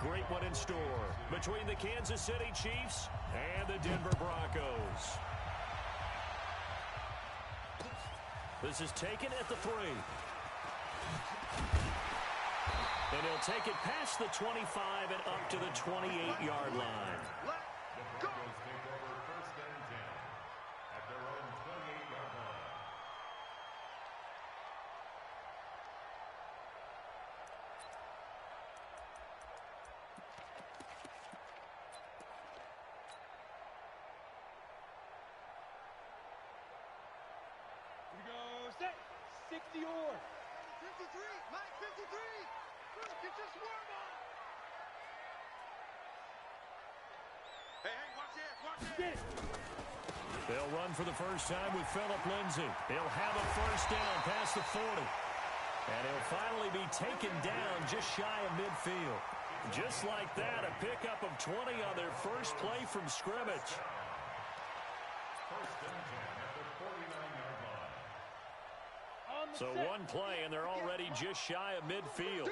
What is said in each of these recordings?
great one in store between the Kansas City Chiefs and the Denver Broncos. This is taken at the 3. And he'll take it past the 25 and up to the 28-yard line. The Broncos take over 1st and 10 at their own 28-yard line. Here we go, set, 60 or. 53, Mike, 53. Get your swarm on. Hey, watch this, watch this. Get it. They'll run for the first time with Phillip Lindsay. He'll have a first down past the 40. And he'll finally be taken down just shy of midfield. Just like that, a pickup of 20 on their first play from scrimmage. 1st and 10 at the 49-yard line. So one play, and they're already just shy of midfield.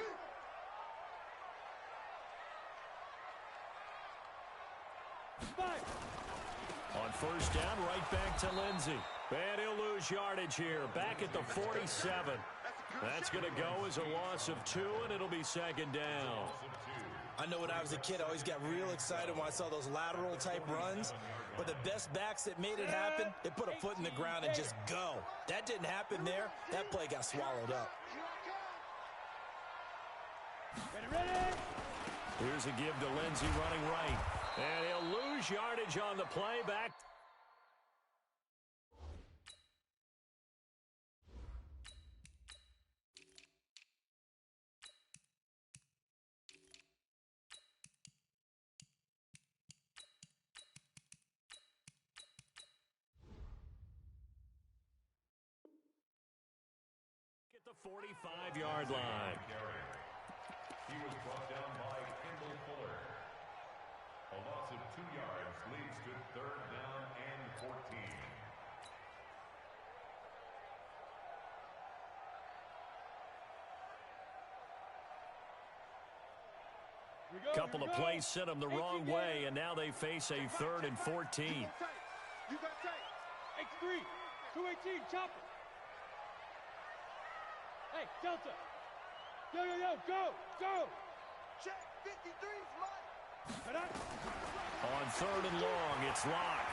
On first down, right back to Lindsay. And he'll lose yardage here, back at the 47. That's going to go as a loss of 2, and it'll be 2nd down. I know when I was a kid, I always got real excited when I saw those lateral-type runs. But the best backs that made it happen, they put a foot in the ground and just go. That didn't happen there. That play got swallowed up. Ready. Here's a give to Lindsay running right. And he'll lose yardage on the play back. At the 45-yard line. He was brought down by Kendall Fuller. A loss of 2 yards leads to 3rd down and 14. Couple of plays sent them the wrong way, and now they face a 3rd and 14. You got tight. X3, 218, chopper. Hey, Delta. Yo, go. Check, 53's Mike. On 3rd and long, it's Locke.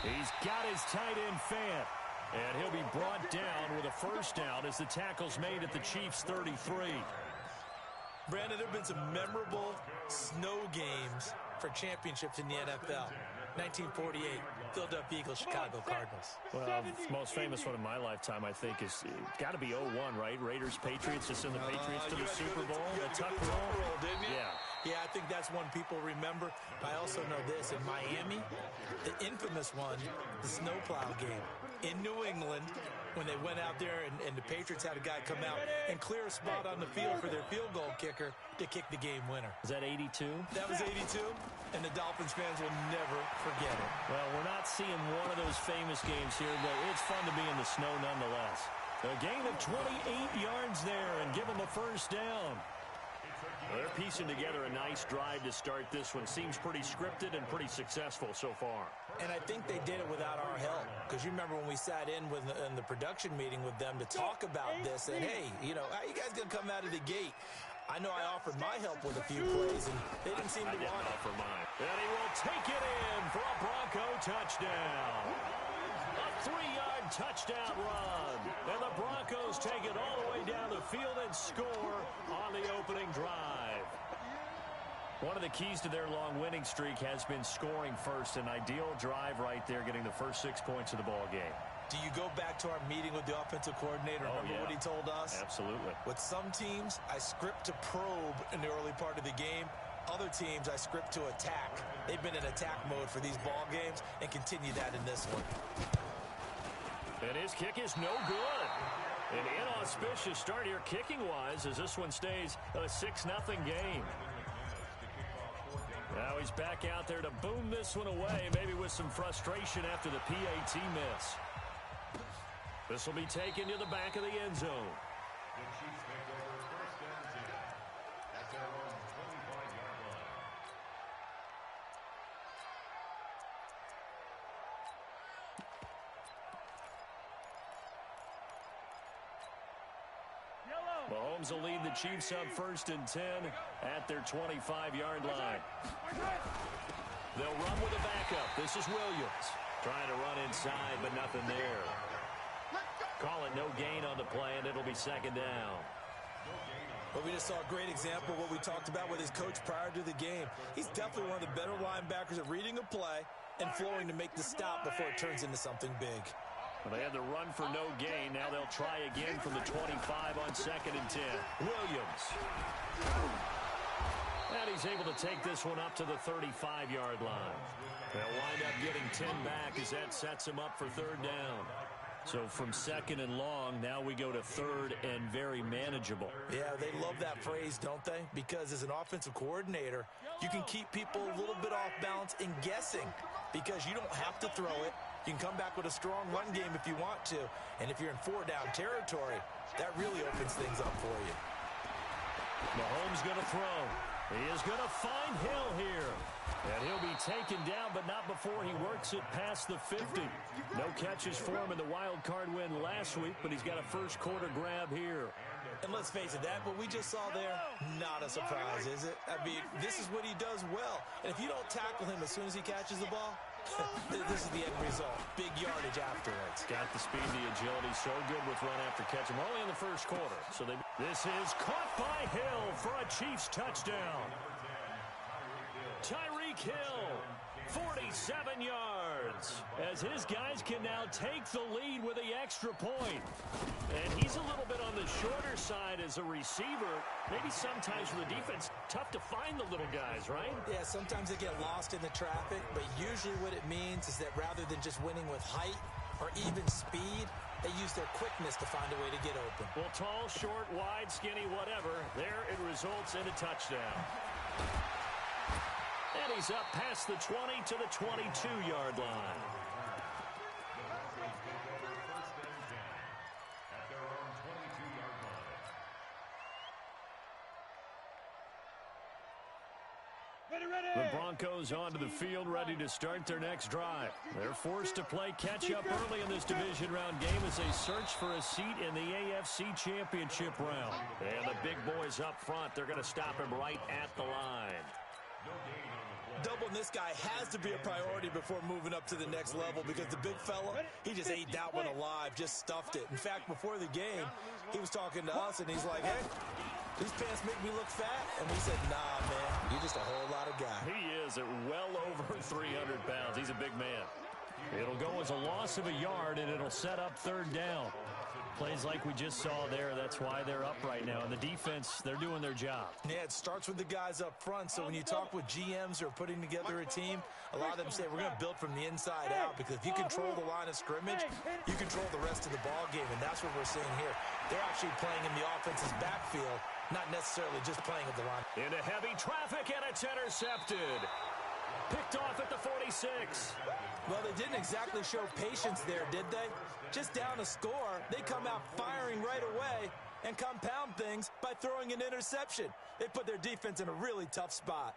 He's got his tight end Fant. And he'll be brought down with a first down as the tackle's made at the Chiefs' 33. Brandon, there have been some memorable snow games for championships in the NFL. 1948, Philadelphia Eagles, Chicago Cardinals. Well, the most famous one in my lifetime, I think, is got to be 01, right? Raiders, Patriots, to send the Patriots to the Super Bowl. The tuck roll, didn't you? Yeah. Yeah, I think that's one people remember. I also know this. In Miami, the infamous one, the snowplow game. In New England, when they went out there and the Patriots had a guy come out and clear a spot on the field for their field goal kicker to kick the game winner. Is that 82? That was 82, and the Dolphins fans will never forget it. Well, we're not seeing one of those famous games here, but it's fun to be in the snow nonetheless. A gain of 28 yards there and give them a first down. They're piecing together a nice drive to start this one. Seems pretty scripted and pretty successful so far. And I think they did it without our help. Because you remember when we sat in the production meeting with them to talk about this. And, hey, you know, how you guys going to come out of the gate? I know I offered my help with a few plays, and they didn't seem to want it. Offer mine. And he will take it in for a Bronco touchdown. A 3-yard touchdown run. And the Broncos take it all the way down the field and score on the opening drive. One of the keys to their long winning streak has been scoring first. An ideal drive right there, getting the first 6 points of the ball game. Do you go back to our meeting with the offensive coordinator? Remember what he told us? Absolutely. With some teams, I script to probe in the early part of the game. Other teams, I script to attack. They've been in attack mode for these ball games and continue that in this one. And his kick is no good. An inauspicious start here kicking-wise as this one stays a 6-0 game. Now he's back out there to boom this one away, maybe with some frustration after the PAT miss. This will be taken to the back of the end zone. The Chiefs take over 1st and 10 Mahomes will lead the Chiefs up 1st and 10 at their 25-yard line. They'll run with a backup. This is Williams. Trying to run inside, but nothing there. Call it no gain on the play, and it'll be 2nd down. Well, we just saw a great example of what we talked about with his coach prior to the game. He's definitely one of the better linebackers at reading a play and flowing to make the stop before it turns into something big. Well, they had the run for no gain. Now they'll try again from the 25 on 2nd and 10. Williams. And he's able to take this one up to the 35-yard line. They'll wind up getting 10 back as that sets him up for 3rd down. So from 2nd and long, now we go to 3rd and very manageable. Yeah, they love that phrase, don't they? Because as an offensive coordinator, you can keep people a little bit off balance and guessing because you don't have to throw it. You can come back with a strong run game if you want to. And if you're in 4-down territory, that really opens things up for you. Mahomes going to throw. He is going to find Hill here. And he'll be taken down, but not before he works it past the 50. No catches for him in the wild card win last week, but he's got a first-quarter grab here. And let's face it, that what we just saw there, not a surprise, is it? I mean, this is what he does well. And if you don't tackle him as soon as he catches the ball, this is the end result. Big yardage afterwards. Got the speed, the agility, so good with run after catch. We're only in the first quarter. So this is caught by Hill for a Chiefs touchdown. Tyreek Hill, 47 yards, as his guys can now take the lead with the extra point. And he's a little bit on the shorter side as a receiver. Maybe sometimes for the defense, tough to find the little guys, right? Yeah, sometimes they get lost in the traffic, but usually what it means is that rather than just winning with height or even speed, they use their quickness to find a way to get open. Well, tall, short, wide, skinny, whatever, there it results in a touchdown. And he's up past the 20 to the 22-yard line. The Broncos onto the field, ready to start their next drive. They're forced to play catch-up early in this division round game as they search for a seat in the AFC Championship round. And the big boys up front, they're going to stop him right at the line. Doubling this guy has to be a priority before moving up to the next level because the big fella, he just ate that one alive, just stuffed it. In fact, before the game, he was talking to us, and he's like, hey, these pants make me look fat. And we said, nah, man, you're just a whole lot of guy. He is at well over 300 pounds. He's a big man. It'll go as a loss of a yard, and it'll set up 3rd down. Plays like we just saw there, that's why they're up right now. And the defense, they're doing their job. Yeah, it starts with the guys up front. So when you talk with GMs who are putting together a team, a lot of them say we're going to build from the inside out because if you control the line of scrimmage, you control the rest of the ball game, and that's what we're seeing here. They're actually playing in the offense's backfield, not necessarily just playing at the line. Into heavy traffic, and it's intercepted. Picked off at the 46. Well, they didn't exactly show patience there, did they? Just down a score, they come out firing right away and compound things by throwing an interception. They put their defense in a really tough spot.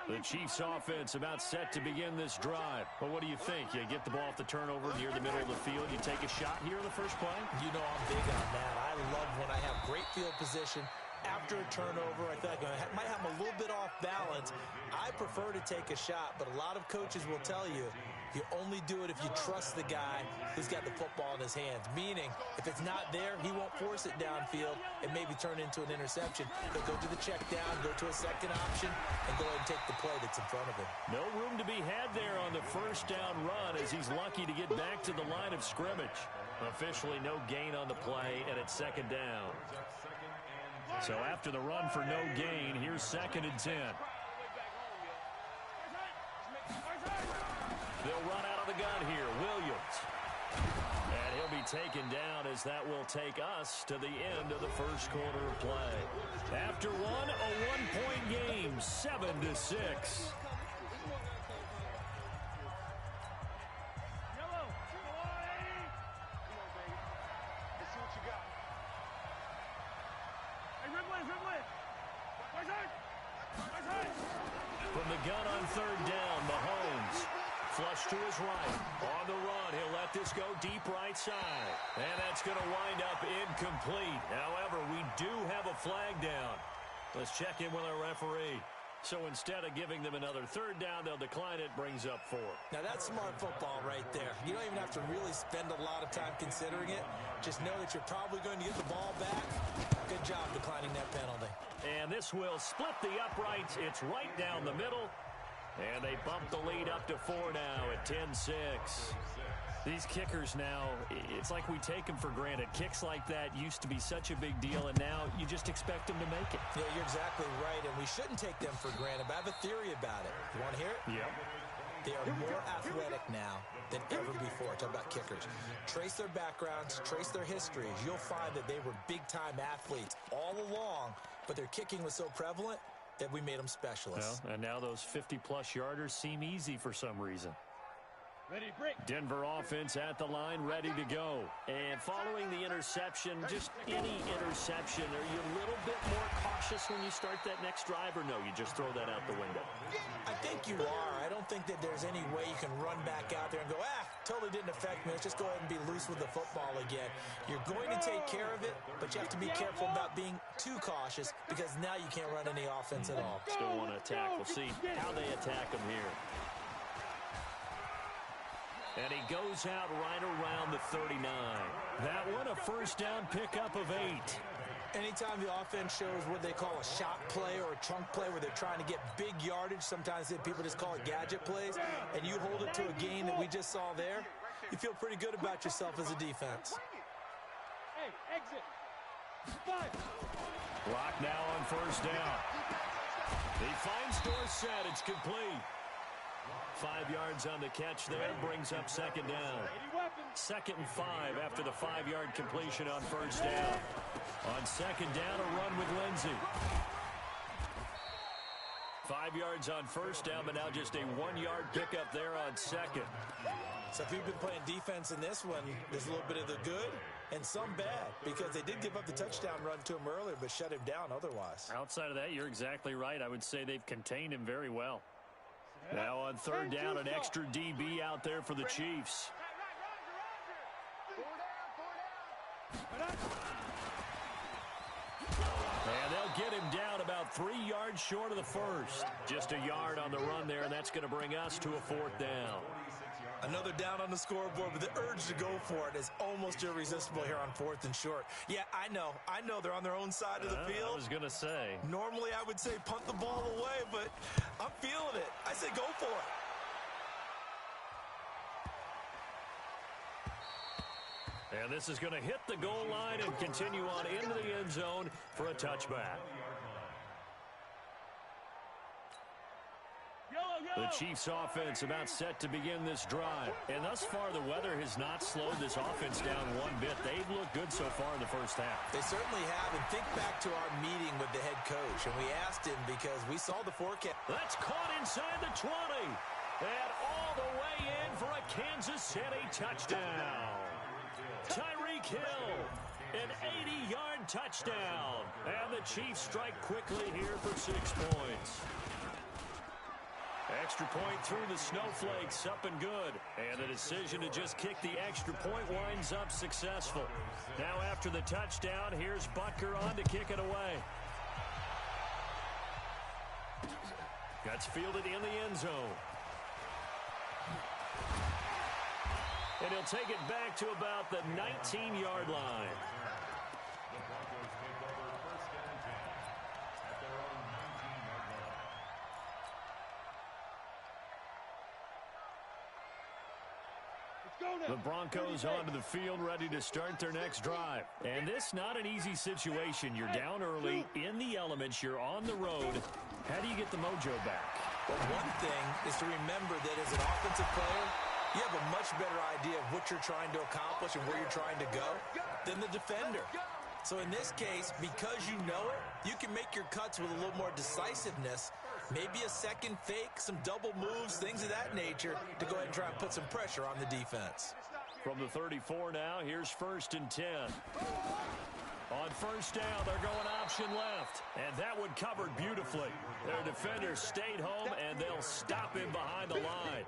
The Chiefs offense about set to begin this drive. But what do you think? You get the ball off the turnover near the middle of the field. You take a shot here in the first play? You know I'm big on that. I love when I have great field position. After a turnover, I feel like I might have them a little bit off balance. I prefer to take a shot, but a lot of coaches will tell you you only do it if you trust the guy who's got the football in his hands. Meaning, if it's not there, he won't force it downfield and maybe turn into an interception. He'll go to the check down, go to a second option, and go ahead and take the play that's in front of him. No room to be had there on the first down run as he's lucky to get back to the line of scrimmage. Officially no gain on the play, and it's 2nd down. So after the run for no gain, here's 2nd and 10. They'll run out of the gun here. Williams. And he'll be taken down as that will take us to the end of the first quarter of play. After one, a one-point game, 7-6. From the gun on 3rd down, Mahomes. Flush to his right. On the run, he'll let this go deep right side. And that's going to wind up incomplete. However, we do have a flag down. Let's check in with our referee. So instead of giving them another third down, they'll decline it, brings up 4. Now, that's smart football right there. You don't even have to really spend a lot of time considering it. Just know that you're probably going to get the ball back. Good job declining that penalty. And this will split the uprights. It's right down the middle. And they bump the lead up to 4 now at 10-6. These kickers now, it's like we take them for granted. Kicks like that used to be such a big deal, and now you just expect them to make it. Yeah, you're exactly right, and we shouldn't take them for granted, but I have a theory about it. You want to hear it? Yep. They are more athletic now than ever before. Talk about kickers. Trace their backgrounds, trace their histories. You'll find that they were big-time athletes all along, but their kicking was so prevalent that we made them specialists. Well, and now those 50-plus yarders seem easy for some reason. Ready, break. Denver offense at the line, ready to go. And following the interception, just any interception, are you a little bit more cautious when you start that next drive, or no, you just throw that out the window? I think you are. I don't think that there's any way you can run back out there and go, totally didn't affect me. Let's just go ahead and be loose with the football again. You're going to take care of it, but you have to be careful about being too cautious because now you can't run any offense at all. Still want to attack. We'll see how they attack them here. And he goes out right around the 39. That one a first down pickup of 8. Anytime the offense shows what they call a shot play or a chunk play where they're trying to get big yardage, sometimes people just call it gadget plays, and you hold it to a gain that we just saw there, you feel pretty good about yourself as a defense. Hey, exit. 5. Clock now on first down. He finds Dorsett. It's complete. 5 yards on the catch there, brings up second down. 2nd and 5 after the 5-yard completion on first down. On second down, a run with Lindsey. 5 yards on first down, but now just a 1-yard pickup there on second. So if you've been playing defense in this one, there's a little bit of the good and some bad because they did give up the touchdown run to him earlier, but shut him down otherwise. Outside of that, you're exactly right. I would say they've contained him very well. Now on third down, an extra DB out there for the Chiefs. And they'll get him down about 3 yards short of the first. Just a yard on the run there, and that's going to bring us to a 4th down. Another down on the scoreboard, but the urge to go for it is almost irresistible here on 4th and short. Yeah, I know they're on their own side of the field. I was going to say. Normally I would say punt the ball away, but I'm feeling it. I say go for it. And this is going to hit the goal line and continue on into the end zone for a touchback. The Chiefs offense about set to begin this drive. And thus far, the weather has not slowed this offense down one bit. They've looked good so far in the first half. They certainly have. And think back to our meeting with the head coach. And we asked him because we saw the forecast. That's caught inside the 20. And all the way in for a Kansas City touchdown. Tyreek Hill, an 80-yard touchdown. And the Chiefs strike quickly here for 6 points. Extra point through the snowflakes, up and good. And the decision to just kick the extra point winds up successful. Now after the touchdown, here's Butker on to kick it away. That's fielded in the end zone. And he'll take it back to about the 19-yard line. The Broncos onto the field, ready to start their next drive. And this not an easy situation. You're down early, in the elements, you're on the road. How do you get the mojo back? Well, one thing is to remember that as an offensive player, you have a much better idea of what you're trying to accomplish and where you're trying to go than the defender. So in this case, because you know it, you can make your cuts with a little more decisiveness. Maybe a second fake, some double moves, things of that nature to go ahead and try and put some pressure on the defense. From the 34 now, here's 1st and 10. On first down, they're going option left. And that one covered beautifully. Their defenders stayed home, and they'll stop him behind the line.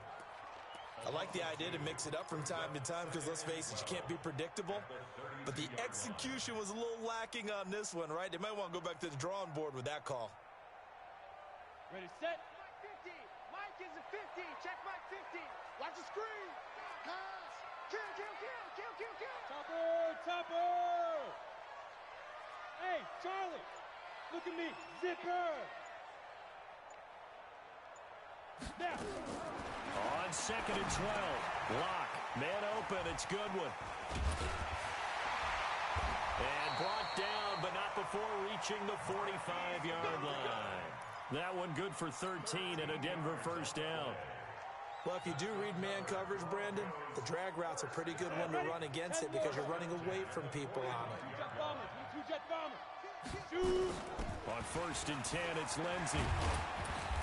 I like the idea to mix it up from time to time because, let's face it, you can't be predictable. But the execution was a little lacking on this one, right? They might want to go back to the drawing board with that call. Ready, set. Mike 50. Mike is a 50. Check Mike 50. Watch the screen. Pass. Kill, kill, kill, kill, kill, kill. Topper, topper. Hey, Charlie, look at me. Zipper. Now. On 2nd and 12. Lock. Man open. It's Goodwin. And brought down, but not before reaching the 45-yard line. That one good for 13 and a Denver first down. Well, if you do read man coverage, Brandon, the drag route's a pretty good one to run against it because you're running away from people on it. Two-jet bombers. Shoot. On 1st and 10, it's Lindsey.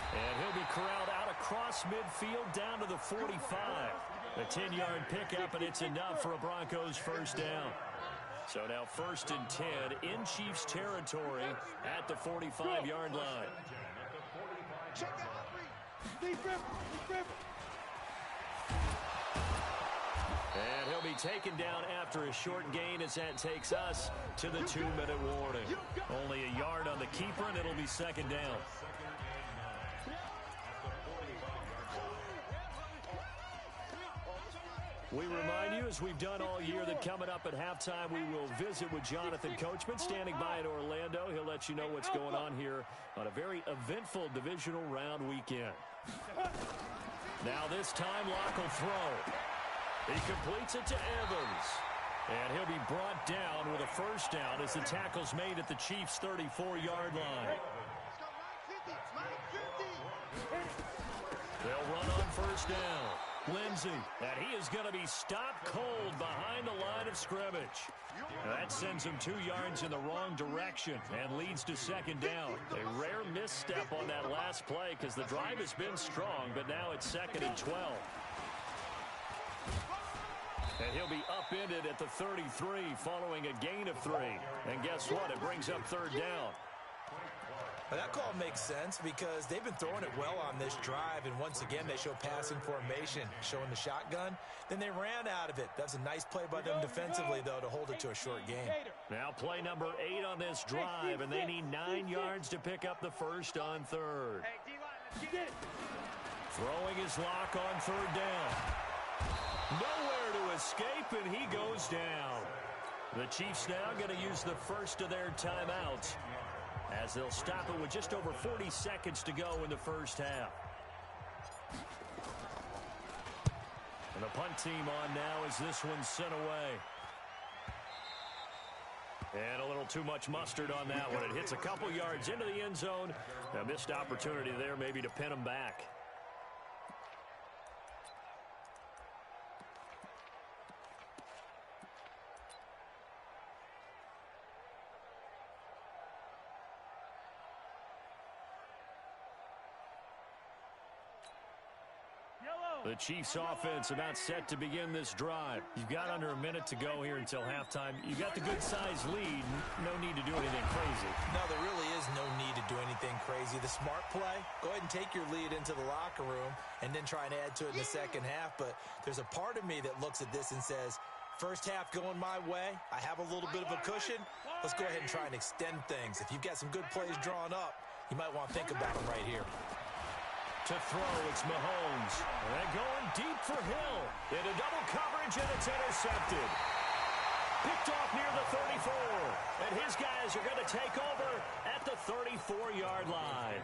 And he'll be corralled out across midfield down to the 45. A 10-yard pickup, and it's enough for a Broncos first down. So now 1st and 10 in Chiefs territory at the 45-yard line. And he'll be taken down after a short gain as that takes us to the 2-minute warning. Only a yard on the keeper, and it'll be 2nd down. We remind you, as we've done all year, that coming up at halftime, we will visit with Jonathan Coachman, standing by in Orlando. He'll let you know what's going on here on a very eventful divisional round weekend. Now this time, Locke will throw. He completes it to Evans. And he'll be brought down with a first down as the tackle's made at the Chiefs' 34-yard line. They'll run on first down. Lindsey, and he is going to be stopped cold behind the line of scrimmage. That sends him 2 yards in the wrong direction and leads to 2nd down. A rare misstep on that last play because the drive has been strong, but now it's 2nd and 12. And he'll be upended at the 33 following a gain of 3. And guess what? It brings up 3rd down. Now, that call makes sense because they've been throwing it well on this drive, and once again, they show passing formation, showing the shotgun. Then they ran out of it. That's a nice play by them defensively, though, to hold it to a short game. Now play number 8 on this drive, and they need 9 yards to pick up the first on 3rd. Throwing his Lock on 3rd down. Nowhere to escape, and he goes down. The Chiefs now going to use the first of their timeouts, as they'll stop it with just over 40 seconds to go in the first half. And the punt team on now as this one's sent away. And a little too much mustard on that one. It hits a couple yards into the end zone. A missed opportunity there maybe to pin them back. The Chiefs offense about set to begin this drive. You've got under a minute to go here until halftime. You've got the good-sized lead. No need to do anything crazy. No, there really is no need to do anything crazy. The smart play, go ahead and take your lead into the locker room and then try and add to it in the second half. But there's a part of me that looks at this and says, first half going my way. I have a little bit of a cushion. Let's go ahead and try and extend things. If you've got some good plays drawn up, you might want to think about them right here. To throw, it's Mahomes. And going deep for Hill. Into double coverage, and it's intercepted. Picked off near the 34. And his guys are going to take over at the 34-yard line.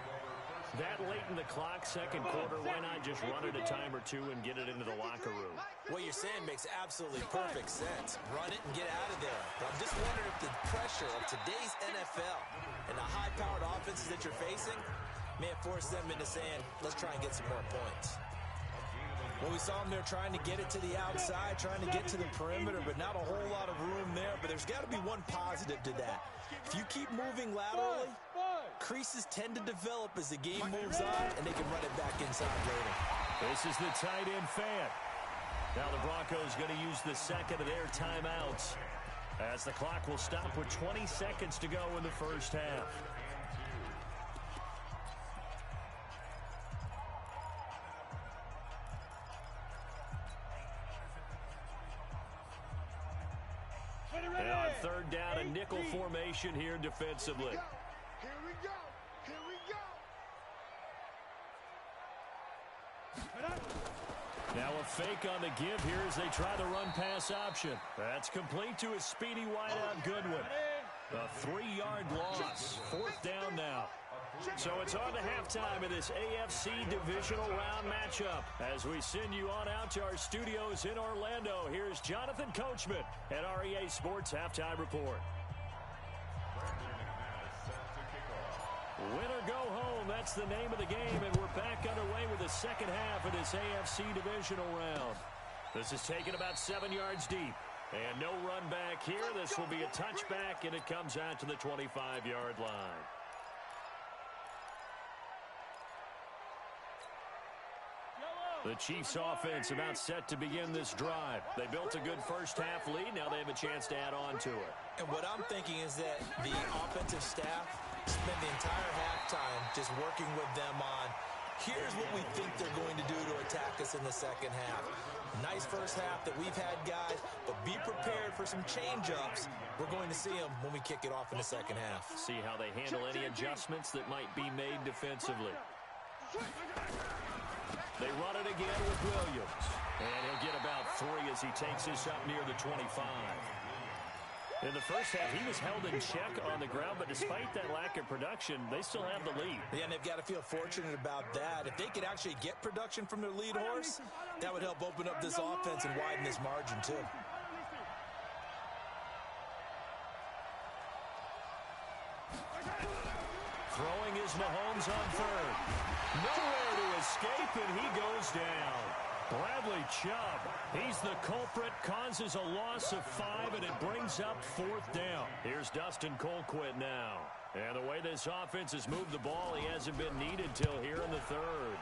That late in the clock, second quarter, why not just run it a time or two and get it into the locker room? What you're saying makes absolutely perfect sense. Run it and get out of there. But I'm just wondering if the pressure of today's NFL and the high-powered offenses that you're facing may have forced them into saying, let's try and get some more points. Well, we saw them there trying to get it to the outside, trying to get to the perimeter, but not a whole lot of room there. But there's got to be one positive to that. If you keep moving laterally, creases tend to develop as the game moves on, and they can run it back inside later. This is the tight end fan. Now the Broncos going to use the second of their timeouts, as the clock will stop with 20 seconds to go in the first half. third down and nickel formation here defensively. Here we go. Here we go. Now a fake on the give here as they try the run-pass option. That's complete to a speedy wideout Goodwin. A 3-yard loss. Fourth down now. So it's on to halftime of this AFC Divisional Round matchup. As we send you on out to our studios in Orlando, here's Jonathan Coachman at REA Sports Halftime Report. Win or go home, that's the name of the game, and we're back underway with the second half of this AFC Divisional Round. This is taken about 7 yards deep, and no run back here. This will be a touchback, and it comes out to the 25-yard line. The Chiefs offense about set to begin this drive. They built a good first half lead. Now they have a chance to add on to it. And what I'm thinking is that the offensive staff spend the entire halftime just working with them on, here's what we think they're going to do to attack us in the second half. Nice first half that we've had, guys, but be prepared for some change-ups. We're going to see them when we kick it off in the second half. See how they handle any adjustments that might be made defensively. They run it again with Williams. And he'll get about 3 as he takes this up near the 25. In the first half, he was held in check on the ground, but despite that lack of production, they still have the lead. Yeah, and they've got to feel fortunate about that. If they could actually get production from their lead horse, that would help open up this offense and widen this margin, too. Throwing is Mahomes on third. Nowhere to escape, and he goes down. Bradley Chubb, he's the culprit, causes a loss of 5, and it brings up fourth down. Here's Dustin Colquitt now. And the way this offense has moved the ball, he hasn't been needed till here in the third.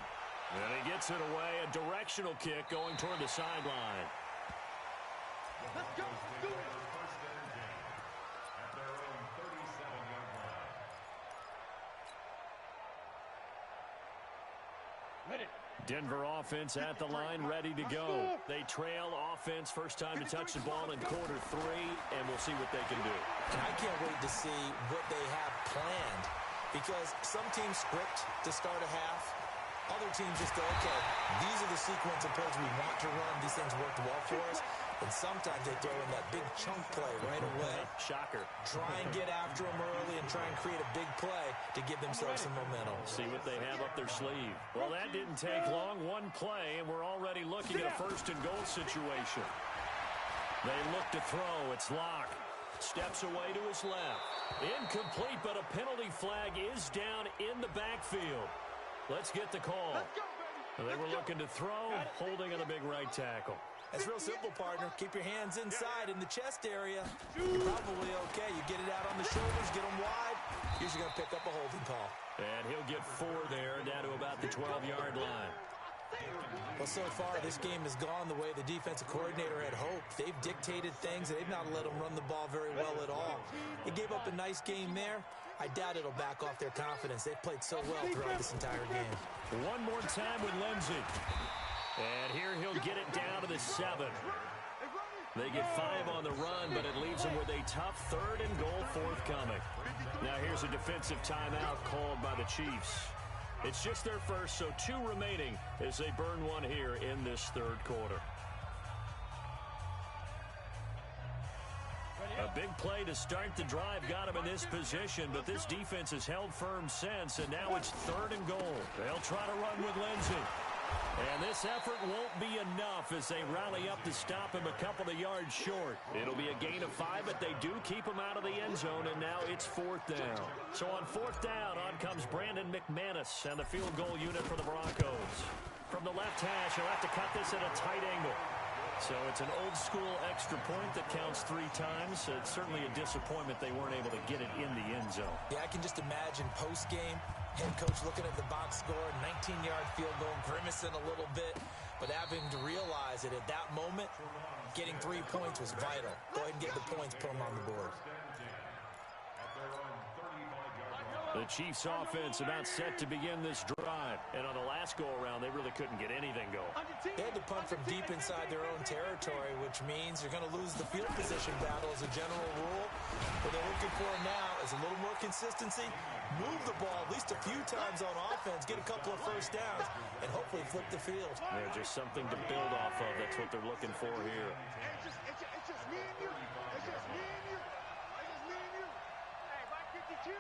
And he gets it away, a directional kick going toward the sideline. Let's go. Do it. Denver offense at the line, ready to go. They trail offense, first time to touch the ball in quarter 3, and we'll see what they can do. And I can't wait to see what they have planned, because some teams script to start a half. Other teams just go, okay, these are the sequence of plays we want to run. These things worked well for us. And sometimes they throw in that big chunk play right away. Shocker. Try and get after them early and try and create a big play to give themselves some momentum. See what they have up their sleeve. Well, that didn't take long. One play, and we're already looking at a first and goal situation. They look to throw. It's Locke. Steps away to his left. Incomplete, but a penalty flag is down in the backfield. Let's get the call. They were looking to throw, holding on a big right tackle. It's real simple, partner. Keep your hands inside in the chest area. You're probably okay. You get it out on the shoulders, get them wide. Usually going to pick up a holding call. And he'll get 4 there, down to about the 12-yard line. Well, so far, this game has gone the way the defensive coordinator had hoped. They've dictated things, and they've not let them run the ball very well at all. They gave up a nice game there. I doubt it'll back off their confidence. They've played so well throughout this entire game. One more time with Lindsey. And here he'll get it down to the 7. They get 5 on the run, but it leaves them with a tough third and goal forthcoming. Now here's a defensive timeout called by the Chiefs. It's just their first, so 2 remaining as they burn one here in this third quarter. A big play to start the drive got him in this position, but this defense has held firm since, and now it's third and goal. They'll try to run with Lindsey. And this effort won't be enough as they rally up to stop him a couple of yards short. It'll be a gain of 5, but they do keep him out of the end zone, and now it's fourth down. So on fourth down, on comes Brandon McManus and the field goal unit for the Broncos. From the left hash, he'll have to cut this at a tight angle. So it's an old-school extra point that counts 3 times. It's certainly a disappointment they weren't able to get it in the end zone. Yeah, I can just imagine post-game, head coach looking at the box score, 19-yard field goal, grimacing a little bit, but having to realize that at that moment, getting 3 points was vital. Go ahead and get the points, put them on the board. The Chiefs offense about set to begin this drive. And on the last go-around, they really couldn't get anything going. They had to punt from deep inside their own territory, which means you're going to lose the field position battle as a general rule. What they're looking for now is a little more consistency, move the ball at least a few times on offense, get a couple of first downs, and hopefully flip the field. Yeah, just something to build off of. That's what they're looking for here. It's just me and you. It's just me and you. It's just me and you. Hey, Mike 52.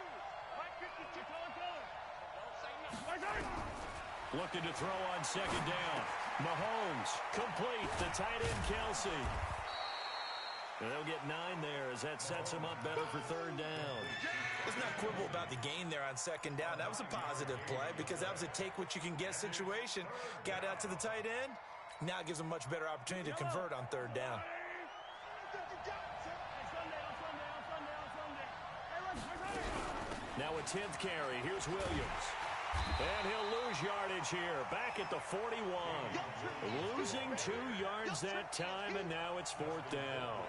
Mike 52. Don't say nothing. Looking to throw on second down. Mahomes, complete. The tight end, Kelsey. And they'll get 9 there as that sets him up better for third down. Let's not quibble about the gain there on second down. That was a positive play because that was a take-what-you-can-get situation. Got out to the tight end. Now it gives them a much better opportunity to convert on third down. Now a 10th carry. Here's Williams. And he'll lose yardage here. Back at the 41. Losing 2 yards that time, and now it's 4th down.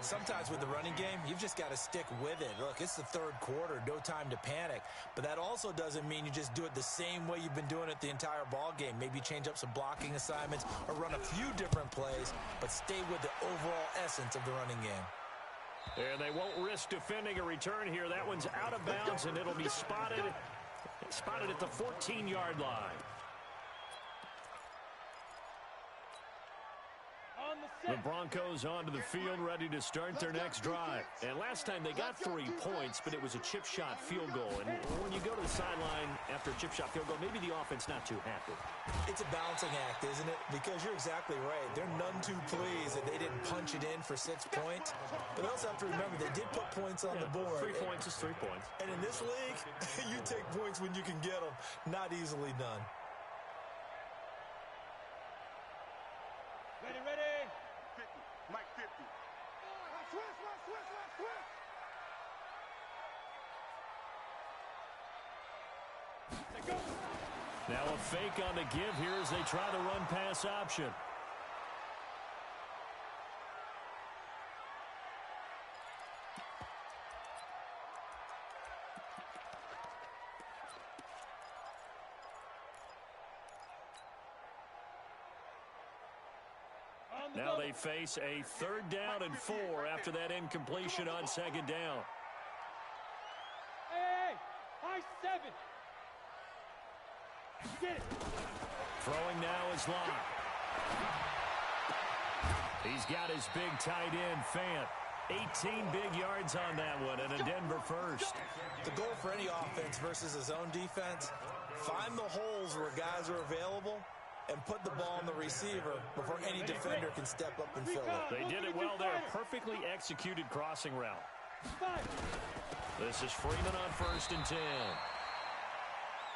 Sometimes with the running game, you've just got to stick with it. Look, it's the third quarter, no time to panic. But that also doesn't mean you just do it the same way you've been doing it the entire ball game. Maybe change up some blocking assignments or run a few different plays, but stay with the overall essence of the running game. And they won't risk defending a return here. That one's out of bounds, and it'll be spotted at the 14-yard line. The Broncos onto the field, ready to start their next drive. And last time they got 3 points, but it was a chip shot field goal. And when you go to the sideline after a chip shot field goal, maybe the offense not too happy. It's a balancing act, isn't it? Because you're exactly right. They're none too pleased that they didn't punch it in for 6 points. But they also have to remember they did put points on the board. 3 points is 3 points. And in this league, you take points when you can get them. Not easily done. Ready. 50. Mike 50. Swiss. Go. Now a fake on the give here as they try the run-pass option. Now they face a 3rd down and 4 after that incompletion on second down. Hey, high 7. Get it. Throwing now is Locke. He's got his big tight end, Fant. 18 big yards on that one, and a Denver first. The goal for any offense versus his own defense, find the holes where guys are available and put the ball on the receiver before any defender can step up and fill it. They did it well there. Perfectly executed crossing route. This is Freeman on 1st and 10.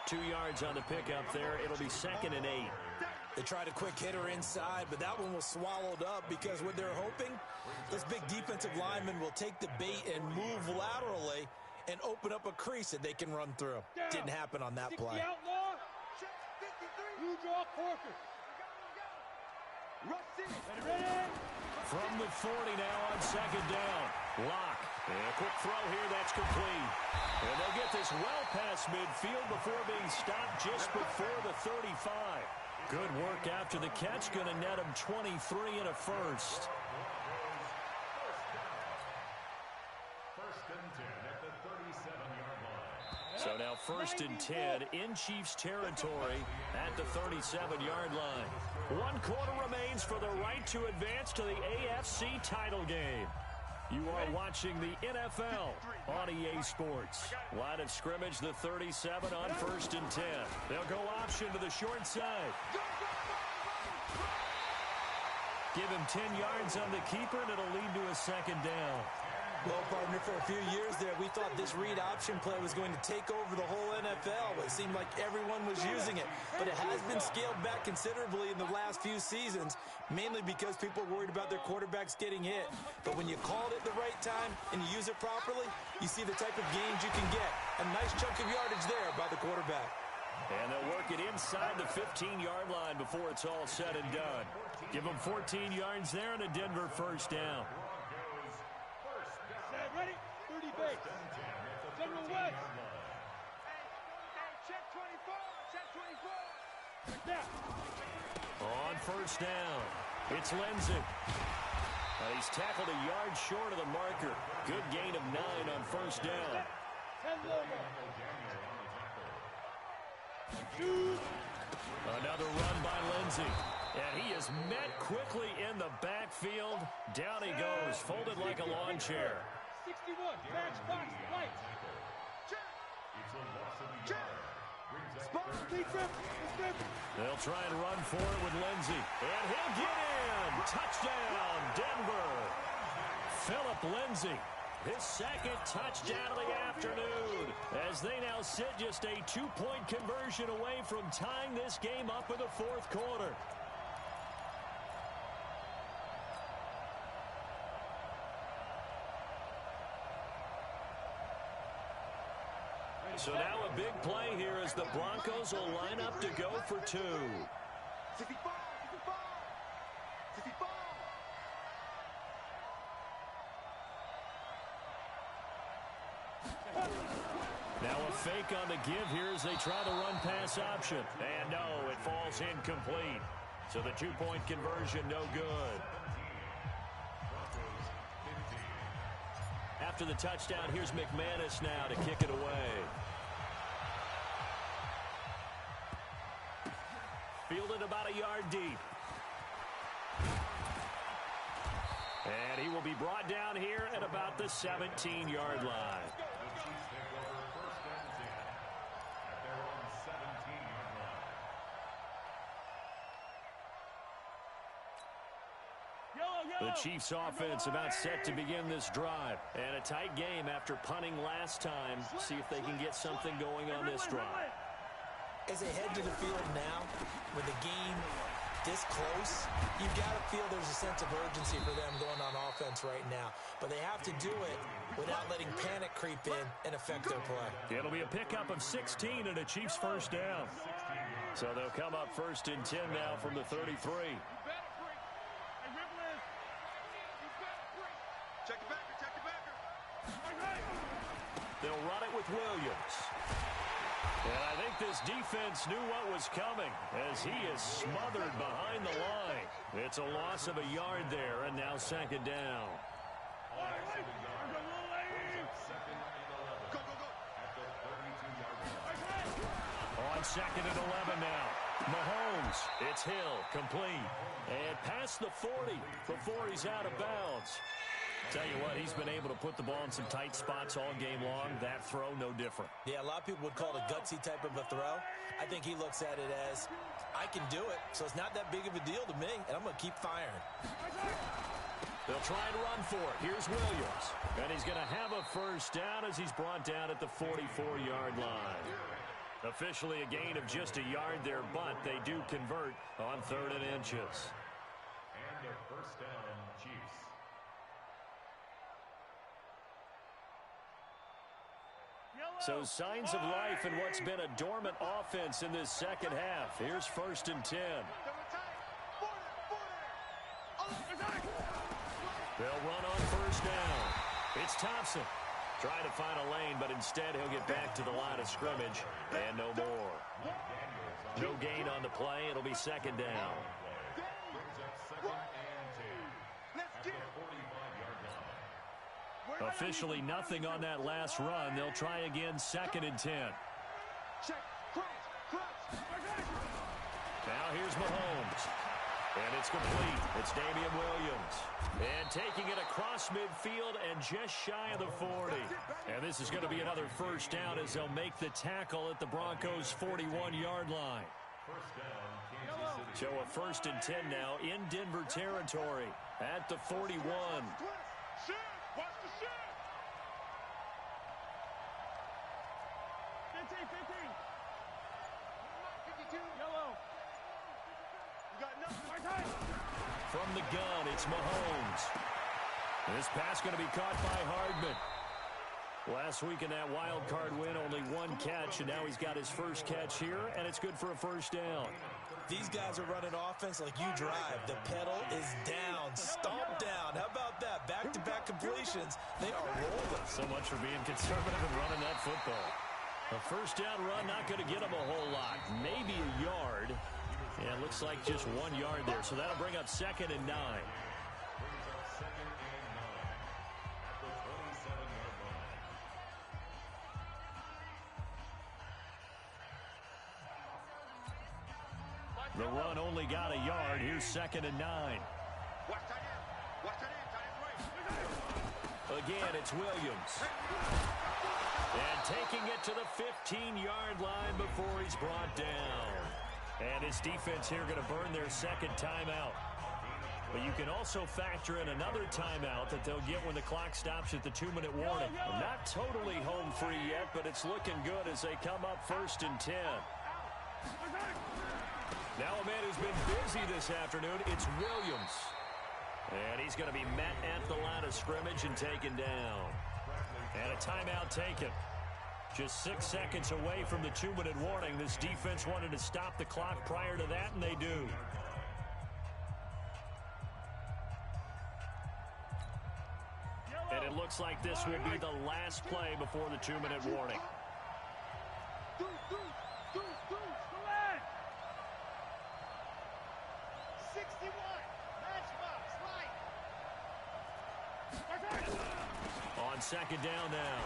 2 yards on the pickup there. It'll be 2nd and 8. They tried a quick hitter inside, but that one was swallowed up because what they're hoping, this big defensive lineman will take the bait and move laterally and open up a crease that they can run through. Didn't happen on that play. You draw Corker. Ready. From the 40 now on second down. Locke. And a quick throw here. That's complete. And they'll get this well past midfield before being stopped just before the 35. Good work after the catch. Going to net him 23 and a first. First and 10 at the 37-yard line. So now 1st and 10 in Chiefs territory at the 37-yard line. 1 quarter remains for the right to advance to the AFC title game. You are watching the NFL on EA Sports. Line of scrimmage, the 37 on 1st and 10. They'll go option to the short side. Give him 10 yards on the keeper, and it'll lead to a 2nd down. Well, partner, for a few years there, we thought this read option play was going to take over the whole NFL. It seemed like everyone was using it. But it has been scaled back considerably in the last few seasons, mainly because people are worried about their quarterbacks getting hit. But when you call it at the right time and you use it properly, you see the type of gains you can get. A nice chunk of yardage there by the quarterback. And they'll work it inside the 15-yard line before it's all said and done. Give them 14 yards there and a Denver first down. Ready? 30 base. General West. Hey, check 24. Check 24. Now. On 1st down, it's Lindsay. He's tackled a yard short of the marker. Good gain of 9 on first down. Another run by Lindsey. And he is met quickly in the backfield. Down he goes, folded like a lawn chair. 61, match box, light. They'll try and run for it with Lindsey. And he'll get in. Touchdown, Denver. Philip Lindsey, his second touchdown of the afternoon, as they now sit just a 2-point conversion away from tying this game up in the fourth quarter. So now a big play here as the Broncos will line up to go for 2. Now a fake on the give here as they try the run-pass option. And no, it falls incomplete. So the 2-point conversion, no good. After the touchdown, here's McManus now to kick it away. Fielded about a yard deep. And he will be brought down here at about the 17-yard line. The Chiefs offense about set to begin this drive. And a tight game after punting last time. See if they can get something going on this drive. As they head to the field now, with the game this close, you've got to feel there's a sense of urgency for them going on offense right now. But they have to do it without letting panic creep in and affect their play. It'll be a pickup of 16 and a Chiefs first down. So they'll come up first and 10 now from the 33. Check the backer, check the backer. They'll run it with Williams. And I think this defense knew what was coming as he is smothered behind the line. It's a loss of a yard there, and now second down. On second and 11 now. Mahomes, it's Hill, complete. And past the 40 before he's out of bounds. Tell you what, he's been able to put the ball in some tight spots all game long. That throw, no different. Yeah, a lot of people would call it a gutsy type of a throw. I think he looks at it as, I can do it, so it's not that big of a deal to me, and I'm going to keep firing. They'll try and run for it. Here's Williams. And he's going to have a first down as he's brought down at the 44-yard line. Officially a gain of just a yard there, but they do convert on 3rd and inches. And a first down, Chiefs. So signs of life in what's been a dormant offense in this second half. Here's 1st and 10. They'll run on first down. It's Thompson. Trying to find a lane, but instead he'll get back to the line of scrimmage. And no more. No gain on the play. It'll be second down. Officially nothing on that last run. They'll try again, 2nd and 10. Now here's Mahomes. And it's complete. It's Damian Williams. And taking it across midfield and just shy of the 40. And this is going to be another first down as they'll make the tackle at the Broncos' 41-yard line. So a 1st and 10 now in Denver territory at the 41. Watch the shit! 15, 52, yellow. You got nothing. From the gun, it's Mahomes. This pass going to be caught by Hardman. Last week in that wild card win, only 1 catch, and now he's got his first catch here, and it's good for a first down. These guys are running offense like you drive. The pedal is down, stomp down. How about that? Back-to-back completions. They are rolling. So much for being conservative and running that football. A first down run, not going to get him a whole lot. Maybe a yard. Yeah, it looks like just 1 yard there. So that'll bring up 2nd and 9. The run only got a yard. Here's 2nd and 9. Again, it's Williams. And taking it to the 15-yard line before he's brought down. And his defense here going to burn their second timeout. But you can also factor in another timeout that they'll get when the clock stops at the 2-minute warning. Not totally home free yet, but it's looking good as they come up 1st and 10. Now a man who's been busy this afternoon, it's Williams. And he's going to be met at the line of scrimmage and taken down. And a timeout taken. Just 6 seconds away from the 2-minute warning. This defense wanted to stop the clock prior to that, and they do. And it looks like this will be the last play before the 2-minute warning. 61. Matchbox, right. On 2nd down now.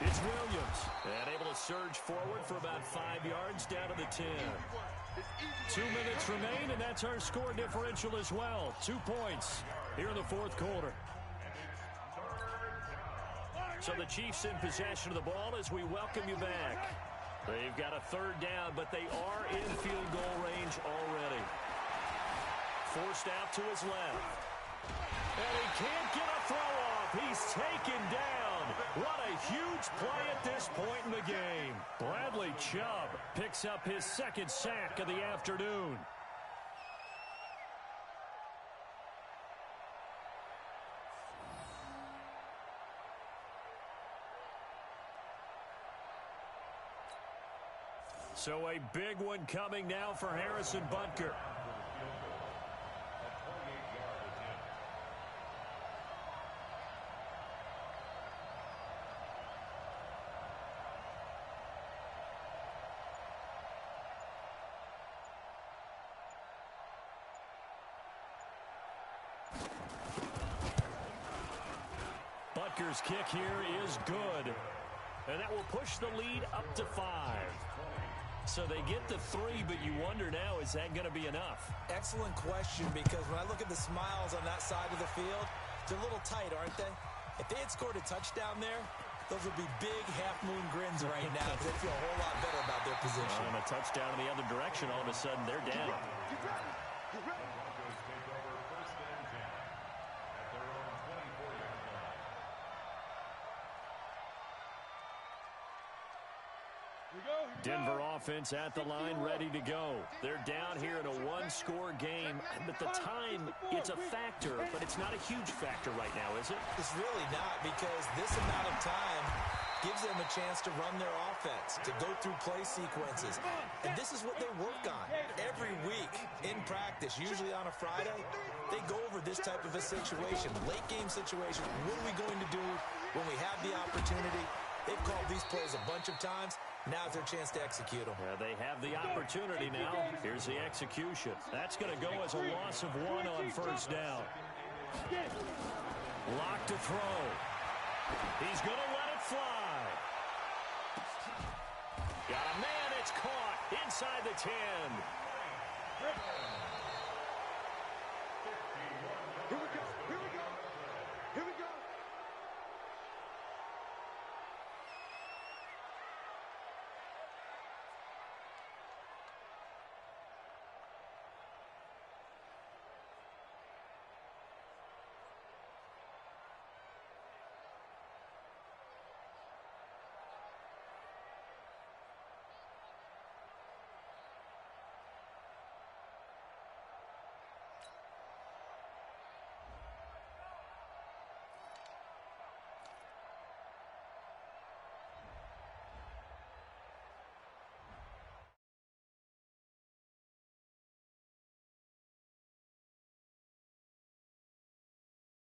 It's Williams. And able to surge forward for about 5 yards down to the 10. 2 minutes remain, and that's our score differential as well. 2 points here in the 4th quarter. So the Chiefs in possession of the ball as we welcome you back. They've got a 3rd down, but they are in field goal range already. Forced out to his left. And he can't get a throw off. He's taken down. What a huge play at this point in the game. Bradley Chubb picks up his 2nd sack of the afternoon. So a big one coming now for Harrison Butker. Butker's kick here is good. And that will push the lead up to 5. So they get the 3, but you wonder now, is that going to be enough? Excellent question, because when I look at the smiles on that side of the field, they're a little tight, aren't they? If they had scored a touchdown there, those would be big half-moon grins right now because they feel a whole lot better about their position. And a touchdown in the other direction, all of a sudden they're down. Denver offense at the line, ready to go. They're down here in a 1-score game. But the time, it's a factor, but it's not a huge factor right now, is it? It's really not, because this amount of time gives them a chance to run their offense, to go through play sequences. And this is what they work on every week in practice, usually on a Friday. They go over this type of a situation, late-game situation. What are we going to do when we have the opportunity? They've called these plays a bunch of times. Now's their chance to execute them. Yeah, they have the opportunity now. Here's the execution. That's going to go as a loss of 1 on 1st down. Lock to throw. He's going to let it fly. Got a man. It's caught inside the 10.